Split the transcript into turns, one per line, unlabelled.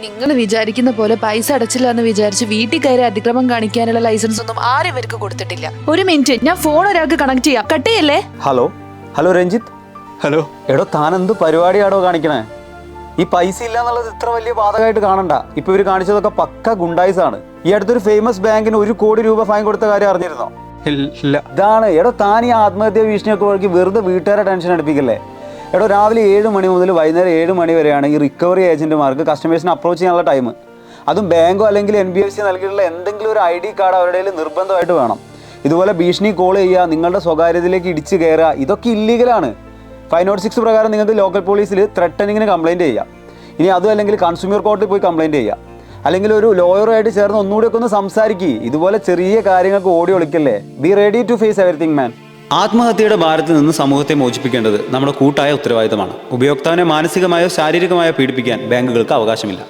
നിങ്ങൾ വിചാരിക്കുന്ന പോലെ പൈസ അടച്ചില്ല എന്ന് വിചാരിച്ച് വീട്ടിൽ കയറി അതിക്രമം കാണിക്കാനുള്ള ലൈസൻസ് ഒന്നും ആരും ഇവർക്ക് കൊടുത്തിട്ടില്ല. ഒരു മിനിറ്റ്, ഞാൻ ഫോൺ ഒരാൾക്ക് കണക്ട് ചെയ്യാം. കട്ട് ചെയ്യല്ലേ?
ഹലോ രഞ്ജിത്ത്.
ഹലോ.
എടോ, താൻ എന്ത് പരിപാടിയാടോ കാണിക്കണേ? ഈ പൈസ ഇല്ല എന്നുള്ളത് ഇത്ര വലിയ ബാധകമായിട്ട് കാണണ്ട. ഇപ്പൊ ഇവര് കാണിച്ചതൊക്കെ പക്ക ഗുണ്ടായിസാണ്. ഈ അടുത്തൊരു ഫേമസ് ബാങ്കിന് 1 കോടി രൂപ ഫൈൻ കൊടുത്ത കാര്യം അറിഞ്ഞിരുന്നോ?
ഇല്ല.
ഇതാണ് എടോ, താൻ ഈ ആത്മഹത്യാ ഭീഷണിയൊക്കെ വഴി വെറുതെ വീട്ടുകാരെ ടെൻഷൻ അടുപ്പിക്കല്ലേ. എടോ, രാവിലെ 7 മണി മുതൽ വൈകുന്നേരം 7 മണി വരെയാണ് ഈ റിക്കവറി ഏജന്റുമാർക്ക് കസ്റ്റമേഴ്സിനെ അപ്രോച്ച് ചെയ്യാനുള്ള ടൈം. അതും ബാങ്കോ അല്ലെങ്കിൽ NBFC നൽകിയിട്ടുള്ള എന്തെങ്കിലും ഒരു ID കാർഡ് അവരുടെ കയ്യിൽ നിർബന്ധമായിട്ട് വേണം. ഇതുപോലെ ഭീഷണി കോൾ ചെയ്യുക, നിങ്ങളുടെ സ്വകാര്യതയിലേക്ക് ഇടിച്ചു കയറുക, ഇതൊക്കെ ഇല്ലീഗലാണ്. 506 പ്രകാരം നിങ്ങൾക്ക് ലോക്കൽ പോലീസിൽ ത്രെട്ടനിങ്ങിന് കംപ്ലയിൻറ്റ് ചെയ്യാം. ഇനി അതും അല്ലെങ്കിൽ കൺസ്യൂമർ കോർട്ടിൽ പോയി കംപ്ലയിൻറ്റ് ചെയ്യുക, അല്ലെങ്കിൽ ഒരു ലോയറുമായിട്ട് ചേർന്ന് ഒന്നുകൂടിയൊക്കെ ഒന്ന് സംസാരിക്കുക. ഇതുപോലെ ചെറിയ കാര്യങ്ങൾക്ക് ഓടി ഒളിക്കല്ലേ. Be ready to face everything man.
ആത്മഹത്യയുടെ ഭാരത്തിൽ നിന്ന് സമൂഹത്തെ മോചിപ്പിക്കേണ്ടത് നമ്മുടെ കൂട്ടായ ഉത്തരവാദിത്തമാണ്. ഉപയോക്താവിനെ മാനസികമായോ ശാരീരികമായോ പീഡിപ്പിക്കാൻ ബാങ്കുകൾക്ക് അവകാശമില്ല.